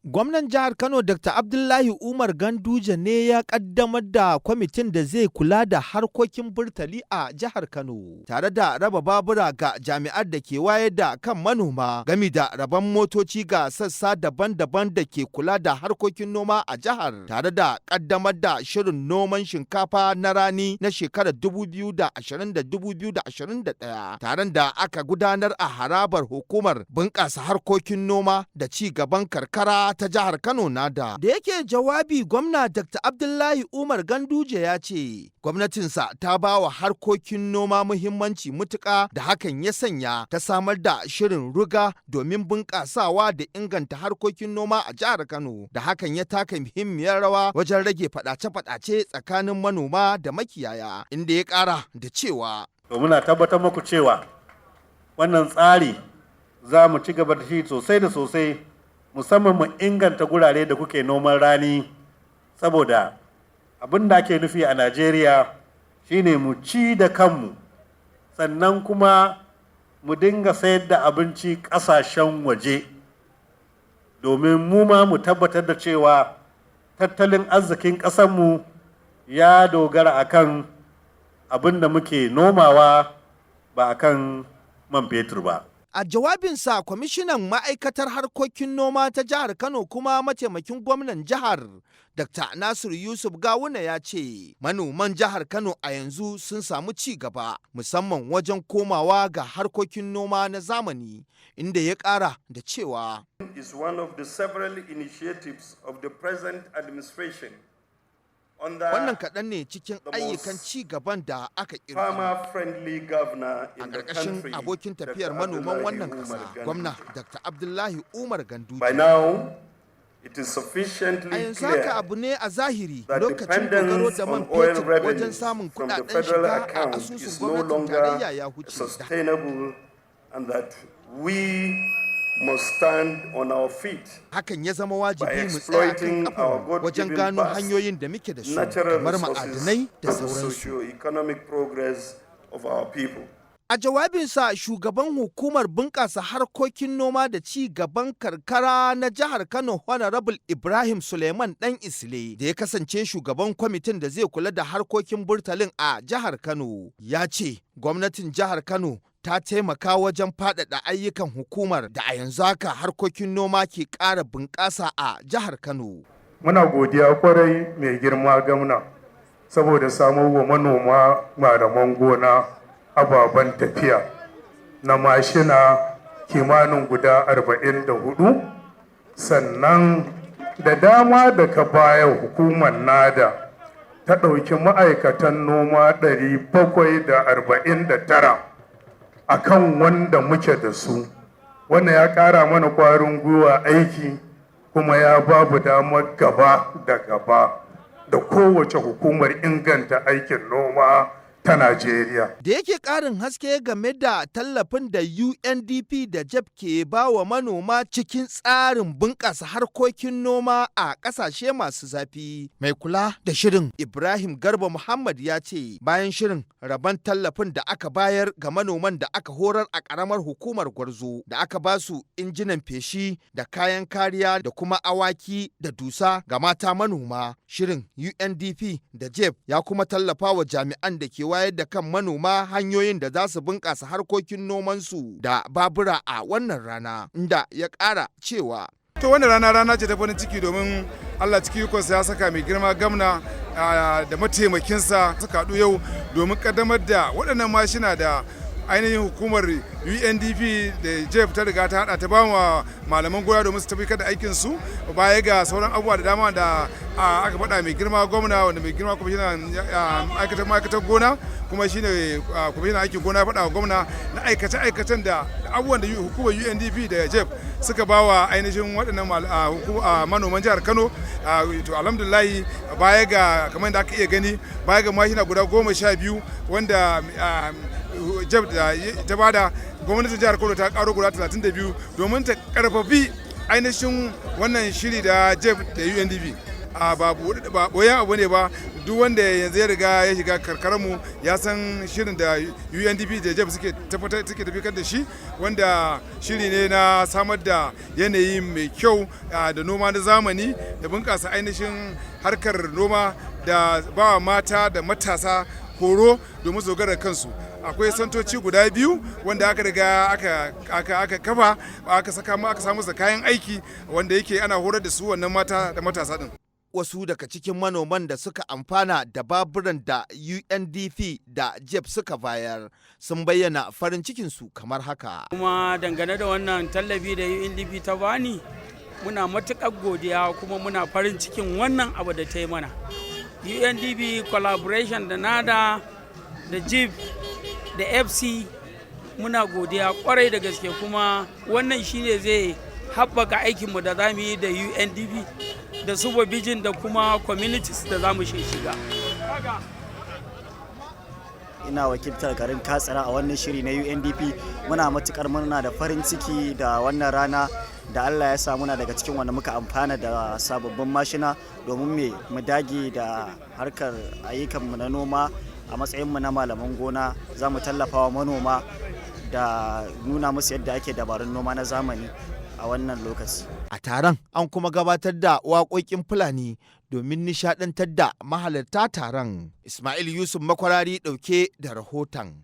Gwamnan jihar Kano Dr. Abdullahi Umar Ganduje ne ya kaddamar da kwamitin da zai kula da harkokin burtali a jihar Kano, tare da raba babura ga jami'ar da ke wayar da kan manoma gami da raban motoci ga sassa daban-daban da ke kula da harkokin noma a jihar, tare da kaddamar da shirin noman shinkafa na rani na shekarar 2020-2021, taron da aka gudanar a harabar hukumar bunƙasa harkokin noma da ci gaban karkara ta jihar Kano nada. Da yake jawabi, gwamna Dr. Abdullahi Umar Ganduje ya ce gwamnatinsa ta ba wa harkokin noma muhimmanci mutuƙa, da hakan ya sanya ta samar da shirin ruga domin bunƙasawa da inganta harkokin noma a jihar Kano, da hakan ya taka muhimmiyar rawa wajen rage faɗace-faɗace tsakanin manoma da makiyaya, inda ya ƙara da cewa muna tabbatar muku cewa wannan tsari za mu ci gaba da shi sosai da sosai, musamman mu inganta gurare da kuke noman rani, saboda abin da ake nufi a Najeriya shine mu ci da kanmu, sannan kuma mu dinga sayar da abinci ƙasashen waje, domin mu ma mu tabbatar da cewa tattalin arzikin ƙasarmu ya dogara akan abin da muke nomawa, ba akan man fetur ba. A jawabinsa, kwamishinan ma'aikatar harkokin noma ta jihar Kano kuma mataimakin gwamnan jihar Dr. Nasiru Yusuf Gawuna ya ce manoman jihar Kano a yanzu sun samu ci gaba, musamman wajen komawa ga harkokin noma na zamani, inda ya ƙara da cewa is one of the several initiatives of the present administration. Wannan kaɗan ne cikin ayyukan ci gaban da aka ƙirƙiro a ƙarƙashin abokin tafiyar manoman wannan ƙasa, gwamna Dr. Abdullahi Umar Ganduje. A yanzu haka abu ne a zahiri, lokacin dogaro da man fetur wajen samun kuɗaɗen shiga a asusun gwamnatin tarayya ya huce. Must stand on our feet. Hakan ya zama wajibi mu tsaya kan kafa wajen gano hanyoyin da muke da su, kamar ma'adanai da sauransu. A jawabinsa, shugaban hukumar bunƙasa harkokin noma da ci gaban karkara na jihar Kano Honorable Ibrahim Suleiman Dan Isle, da ya kasance shugaban kwamitin da zai kula da harkokin burtalin a jihar Kano, ya ce gwamnatin jihar Kano ta taimaka wajen faɗaɗa ayyukan hukumar, da a yanzu haka harkokin noma ke ƙara bunƙasa a jihar Kano. Muna godiya kwarai mai girma gwamna, saboda samo wa manoma malaman gona ababen tafiya na mashina kimanin guda 44, sannan da dama daga baya hukumar nada ta ɗauki ma'aikatan noma 749 akan wanda muke da su. Wannan ya ƙara mana ƙwarin gwiwa aiki, kuma ya babu damar gaba da gaba da kowace hukumar inganta aikin noma ta Najeriya. Da yake ƙarin haske game da tallafin da UNDP da JEP ke ba wa manoma cikin tsarin bunƙasa harkokin noma a ƙasashe masu zafi, mai kula da shirin Ibrahim Garba Muhammad ya ce bayan shirin rabon tallafin da aka bayar ga manoman da aka horar a ƙaramar hukumar Gwarzo, da aka ba su injinan feshi da kayan kariya da kuma awaki da dusa ga mata manoma, shirin UNDP da JEP ya kuma tallafa wa jami'an da ke wayar da kan manoma hanyoyin da za su bunƙasa harkokin nomansu da babura a wannan rana, inda ya ƙara cewa to wannan rana ce ta farin ciki, domin Allah cikin ikonsa ya saka mai girma gamna da mataimakinsa suka haɗu yau domin ƙaddamar da waɗannan mashina da ainihin hukumar UNDP da JEP ta riga ta hada ta ba wa malaman gona domin su tabbatar da aikin su, baya ga sauran abubuwa da dama da aka faɗa mai girma gwamna, wanda mai girma kwamishinan ma'aikatar gona kuma shine kwamishinan aikin gona faɗa wa gwamna na aikace-aikacen da abubuwan da hukumar UNDP da JEP suka ba wa ainihin waɗannan manoman jihar Kano. To alhamdulillahi, baya ga kamar da aka iya gani, baya ga mashina guda 12 wanda JEP ta bada, gwamnatin jihar Kano ta karo guda 32 domin ta karfafi ainihin wannan shiri da JEP da UNDP. ba boyan abu ne ba, duk wanda yanzu ya riga ya shiga karkararmu ya san shirin da UNDP da JEP suke tafikar da shi, wanda shiri ne na samar da yanayi mai kyau da noma na zamani da bunƙasa ainihin harkar noma da ba mata da matasa horo domin su dogara kansu. Akwai santoci guda 2 wanda aka riga aka kafa, aka samu da kayan aiki wanda yake ana horar da su wannan mata da matasa din. Wasu daga cikin manoman da suka amfana da baburan da UNDP da JEP suka bayar sun bayyana farin cikinsu kamar haka. Kuma dangane da wannan tallafi da UNDP ta bani, muna matuƙar godiya kuma muna farin cikin wannan abu da ta yi mana. UNDP collaboration da NADA da JEP da FC muna godiya kwarai da gaske, kuma wannan shine zai haɓaka aikinmu da za mu yi da UNDP da supervision da kuma communities da za mu shiga. Ina wakiltar garin Katsina a wannan shiri na UNDP. Muna matukar murna da farin ciki da wannan rana da Allah ya sa muna daga cikin wanda muka amfana da sababbin mashina domin mu dage da harkar ayyukanmu na noma. A matsayinmu na malaman gona za mu tallafa wa manoma da nuna musu yadda ake dabarun noma na zamani a wannan lokaci. A taron an kuma gabatar da waƙoƙin Fulani domin nishaɗantar da mahalarta taron. Ismail Yusuf Makwarari ɗauke da rahoton.